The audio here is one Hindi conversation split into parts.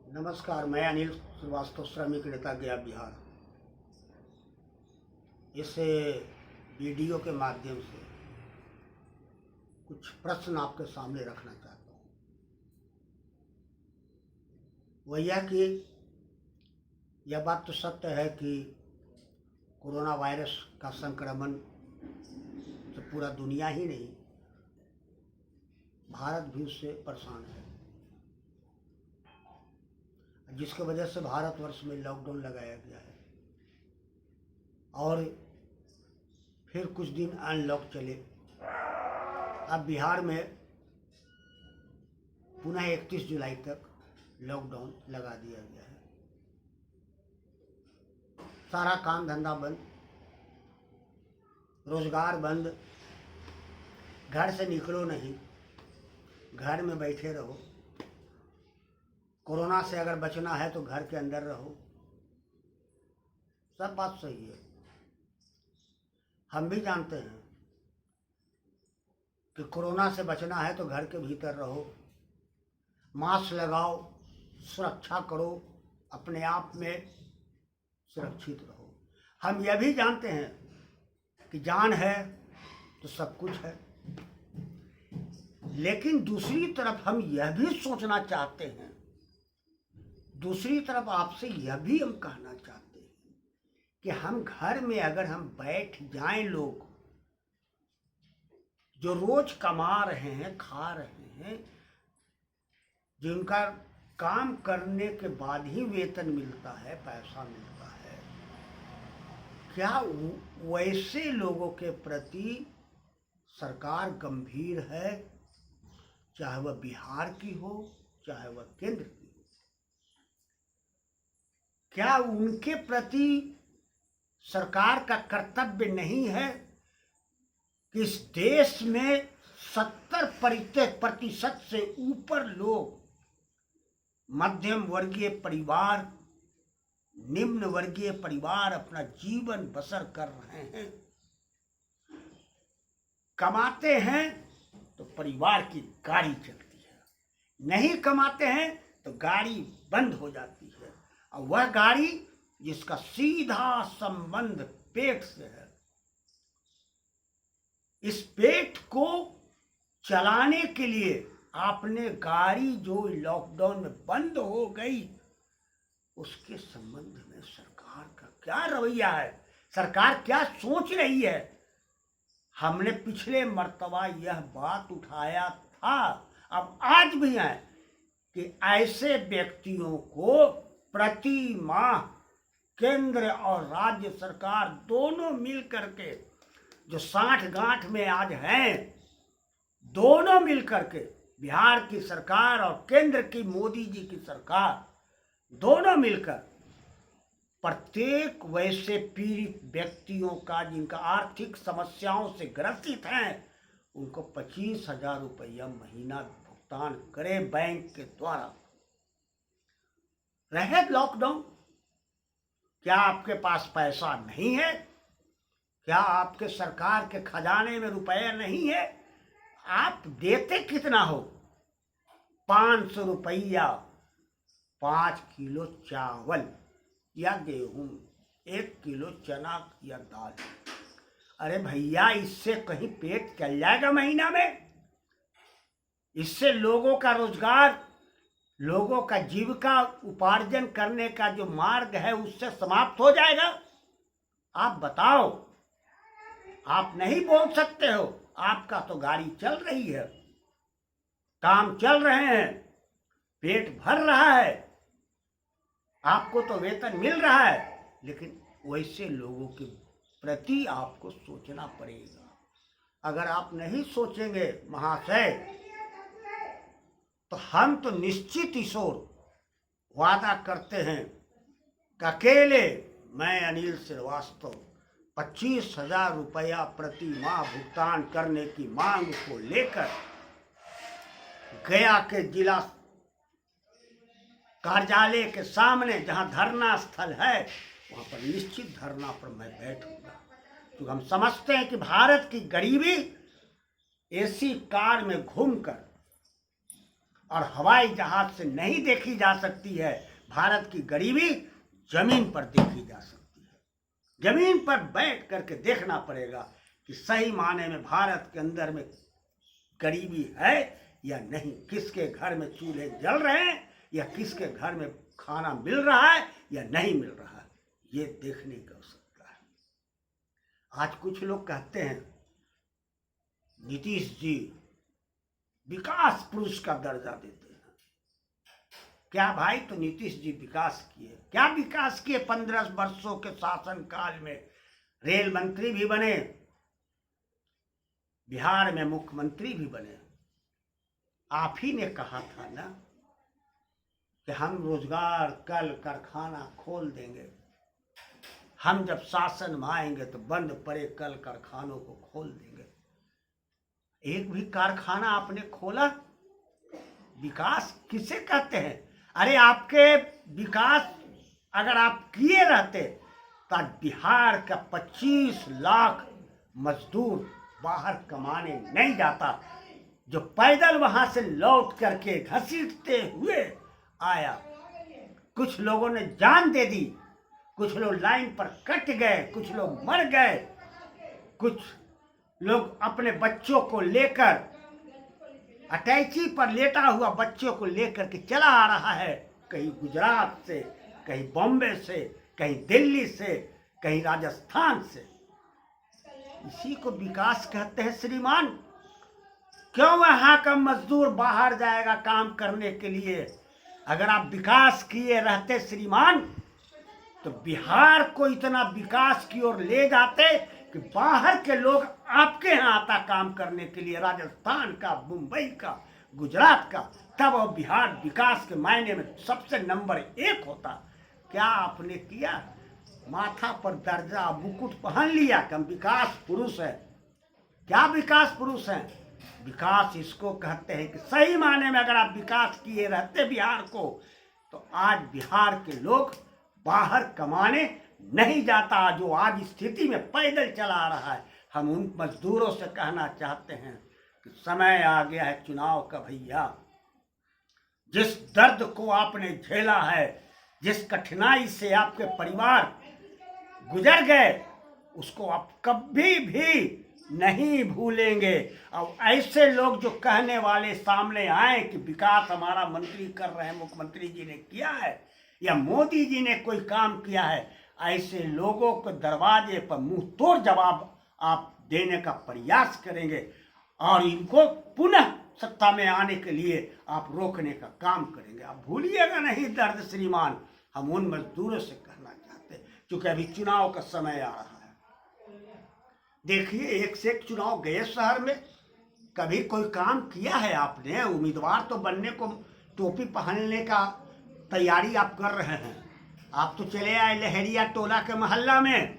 नमस्कार, मैं अनिल श्रीवास्तव, श्रमिक नेता गया बिहार। इस वीडियो के माध्यम से कुछ प्रश्न आपके सामने रखना चाहता हूँ। वह यह कि यह बात तो सत्य है कि कोरोना वायरस का संक्रमण से पूरा दुनिया ही नहीं, भारत भी उससे परेशान है, जिसके वजह से भारतवर्ष में लॉकडाउन लगाया गया है और फिर कुछ दिन अनलॉक चले। अब बिहार में पुनः 31 जुलाई तक लॉकडाउन लगा दिया गया है। सारा काम धंधा बंद, रोजगार बंद, घर से निकलो नहीं, घर में बैठे रहो। कोरोना से अगर बचना है तो घर के अंदर रहो। सब बात सही है, हम भी जानते हैं कि कोरोना से बचना है तो घर के भीतर रहो, मास्क लगाओ, सुरक्षा करो, अपने आप में सुरक्षित रहो। हम यह भी जानते हैं कि जान है तो सब कुछ है, लेकिन दूसरी तरफ हम यह भी सोचना चाहते हैं, दूसरी तरफ आपसे यह भी हम कहना चाहते हैं कि हम घर में अगर हम बैठ जाएं, लोग जो रोज कमा रहे हैं, खा रहे हैं, जिनका काम करने के बाद ही वेतन मिलता है, पैसा मिलता है, क्या वैसे लोगों के प्रति सरकार गंभीर है? चाहे वह बिहार की हो, चाहे वह केंद्र की हो। क्या उनके प्रति सरकार का कर्तव्य नहीं है कि इस देश में 70% से ऊपर लोग मध्यम वर्गीय परिवार, निम्न वर्गीय परिवार अपना जीवन बसर कर रहे हैं। कमाते हैं तो परिवार की गाड़ी चलती है, नहीं कमाते हैं तो गाड़ी बंद हो जाती है, और वह गाड़ी जिसका सीधा संबंध पेट से है। इस पेट को चलाने के लिए आपने गाड़ी जो लॉकडाउन में बंद हो गई, उसके संबंध में सरकार का क्या रवैया है? सरकार क्या सोच रही है? हमने पिछले मर्तबा यह बात उठाया था, अब आज भी है कि ऐसे व्यक्तियों को प्रति माह केंद्र और राज्य सरकार दोनों मिल करके, जो 60 गांठ में आज हैं, दोनों मिल करके, बिहार की सरकार और केंद्र की मोदी जी की सरकार, दोनों मिलकर प्रत्येक वैसे पीड़ित व्यक्तियों का, जिनका आर्थिक समस्याओं से ग्रसित हैं, उनको 25,000 रुपया महीना भुगतान करें बैंक के द्वारा। रहे लॉकडाउन, क्या आपके पास पैसा नहीं है? क्या आपके सरकार के खजाने में रुपया नहीं है? आप देते कितना हो? 500 रुपया 5 किलो चावल या गेहूं, 1 किलो चना या दाल। अरे भैया, इससे कहीं पेट चल जाएगा महीना में? इससे लोगों का रोजगार, लोगों का जीविका उपार्जन करने का जो मार्ग है, उससे समाप्त हो जाएगा? आप बताओ। आप नहीं बोल सकते हो, आपका तो गाड़ी चल रही है, काम चल रहे हैं, पेट भर रहा है, आपको तो वेतन मिल रहा है, लेकिन वैसे लोगों के प्रति आपको सोचना पड़ेगा। अगर आप नहीं सोचेंगे महाशय, तो हम तो निश्चित ईश्वर वादा करते हैं कि अकेले मैं अनिल श्रीवास्तव 25,000 रुपया प्रति माह भुगतान करने की मांग को लेकर गया के जिला कार्यालय के सामने, जहां धरना स्थल है, वहां पर निश्चित धरना पर मैं बैठूंगा, क्योंकि हम समझते हैं कि भारत की गरीबी एसी कार में घूमकर और हवाई जहाज से नहीं देखी जा सकती है। भारत की गरीबी जमीन पर देखी जा सकती है। जमीन पर बैठ करके देखना पड़ेगा कि सही माने में भारत के अंदर में गरीबी है या नहीं, किसके घर में चूल्हे जल रहे हैं या किसके घर में खाना मिल रहा है या नहीं मिल रहा है, ये देखने की आवश्यकता है। आज कुछ लोग कहते हैं नीतीश जी विकास पुरुष का दर्जा देते हैं। क्या भाई, तो नीतीश जी विकास किए, क्या विकास किए? 15 वर्षों के शासन काल में रेल मंत्री भी बने, बिहार में मुख्यमंत्री भी बने। आप ही ने कहा था ना कि हम रोजगार कल कारखाना खोल देंगे, हम जब शासन में आएंगे तो बंद पड़े कल कारखानों को खोल देंगे। एक भी कारखाना आपने खोला? विकास किसे कहते हैं? अरे आपके विकास अगर आप किए रहते तो बिहार का 25 लाख मजदूर बाहर कमाने नहीं जाता, जो पैदल वहां से लौट करके घसीटते हुए आया। कुछ लोगों ने जान दे दी, कुछ लोग लाइन पर कट गए, कुछ लोग मर गए, कुछ लोग अपने बच्चों को लेकर अटैची पर लेटा हुआ बच्चों को लेकर के चला आ रहा है, कहीं गुजरात से, कहीं बॉम्बे से, कहीं दिल्ली से, कहीं राजस्थान से। इसी को विकास कहते हैं श्रीमान। क्यों वहां का मजदूर बाहर जाएगा काम करने के लिए? अगर आप विकास किए रहते श्रीमान तो बिहार को इतना विकास की ओर ले जाते कि बाहर के लोग आपके यहाँ आता काम करने के लिए, राजस्थान का, मुंबई का, गुजरात का, तब वो बिहार विकास के मायने में सबसे नंबर 1 होता। क्या आपने किया? माथा पर दर्जा मुकुट पहन लिया कि हम विकास पुरुष है। क्या विकास पुरुष है? विकास इसको कहते हैं कि सही माने में अगर आप विकास किए रहते बिहार को तो आज बिहार के लोग बाहर कमाने नहीं जाता, जो आज स्थिति में पैदल चला आ रहा है। हम उन मजदूरों से कहना चाहते हैं कि समय आ गया है चुनाव का भैया। जिस दर्द को आपने झेला है, जिस कठिनाई से आपके परिवार गुजर गए, उसको आप कभी भी नहीं भूलेंगे। और ऐसे लोग जो कहने वाले सामने आए कि विकास हमारा मंत्री कर रहे हैं, मुख्यमंत्री जी ने किया है या मोदी जी ने कोई काम किया है, ऐसे लोगों को दरवाजे पर मुंह तोड़ जवाब आप देने का प्रयास करेंगे और इनको पुनः सत्ता में आने के लिए आप रोकने का काम करेंगे। आप भूलिएगा नहीं दर्द श्रीमान। हम उन मजदूरों से कहना चाहते हैं, क्योंकि अभी चुनाव का समय आ रहा है। देखिए, एक से एक चुनाव गए शहर में, कभी कोई काम किया है आपने? उम्मीदवार तो बनने को टोपी पहनने का तैयारी आप कर रहे हैं। आप तो चले आए लहरिया टोला के मोहल्ला में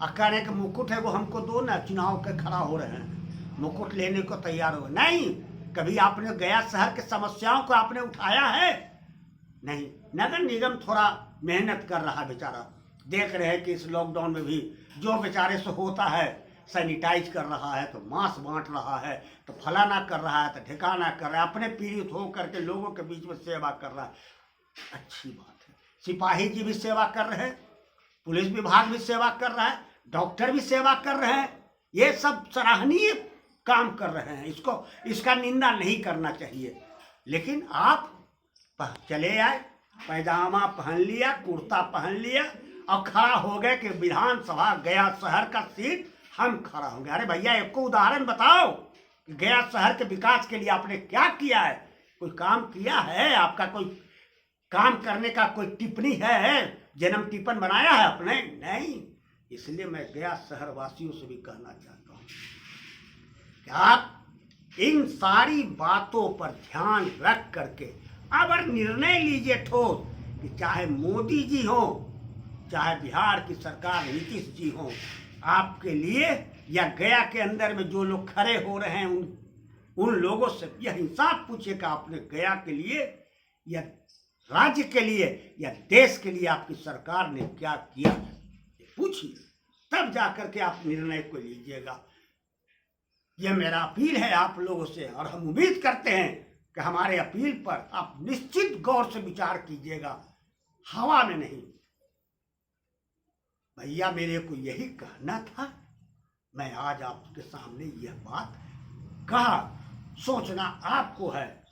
और कह रहे कि मुकुट है वो हमको दो ना, चुनाव के खड़ा हो रहे हैं, मुकुट लेने को तैयार हो। नहीं, कभी आपने गया शहर के समस्याओं को आपने उठाया है? नहीं। नगर निगम थोड़ा मेहनत कर रहा है बेचारा, देख रहे हैं कि इस लॉकडाउन में भी जो बेचारे से होता है, सैनिटाइज कर रहा है तो मास्क बांट रहा है, तो फलाना कर रहा है तो ठिकाना कर रहा है, अपने पीड़ित हो करके लोगों के बीच में सेवा कर रहा है। अच्छी बात है। सिपाही जी भी सेवा कर रहे हैं, पुलिस विभाग भी सेवा कर रहा है, डॉक्टर भी सेवा कर रहे हैं। ये सब सराहनीय काम कर रहे हैं, इसका निंदा नहीं करना चाहिए। लेकिन आप चले आए, पैजामा पहन लिया, कुर्ता पहन लिया और खड़ा हो गए कि विधानसभा गया शहर का सीट हम खड़ा होंगे। अरे भैया, एक को उदाहरण बताओ कि गया शहर के विकास के लिए आपने क्या किया है? कोई काम किया है? आपका कोई काम करने का कोई टिप्पणी है? जन्म टिप्पण बनाया है आपने? नहीं। इसलिए मैं गया शहर वासियों से भी कहना चाहता हूँ कि आप इन सारी बातों पर ध्यान रख करके अगर निर्णय लीजिए ठोस कि चाहे मोदी जी हो, चाहे बिहार की सरकार नीतीश जी हो, आपके लिए या गया के अंदर में जो लोग खड़े हो रहे हैं उन लोगों से यह इंसाफ पूछिए कि आपने गया के लिए या राज्य के लिए या देश के लिए आपकी सरकार ने क्या किया, पूछिए, तब जाकर के आप निर्णय को लीजिएगा। यह मेरा अपील है आप लोगों से और हम उम्मीद करते हैं कि कि हमारे अपील पर आप निश्चित गौर से विचार कीजिएगा, हवा में नहीं। भैया मेरे को यही कहना था, मैं आज आपके सामने यह बात कहा। सोचना आपको है,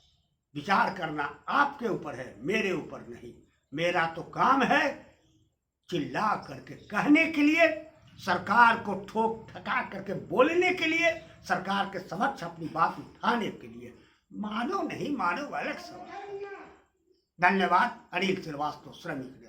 विचार करना आपके ऊपर है, मेरे ऊपर नहीं। मेरा तो काम है चिल्ला करके कहने के लिए, सरकार को ठोक ठका करके बोलने के लिए, सरकार के समक्ष अपनी बात उठाने के लिए। मानो नहीं मानो अलग सवाल। धन्यवाद। अनिल श्रीवास्तव, श्रमिक।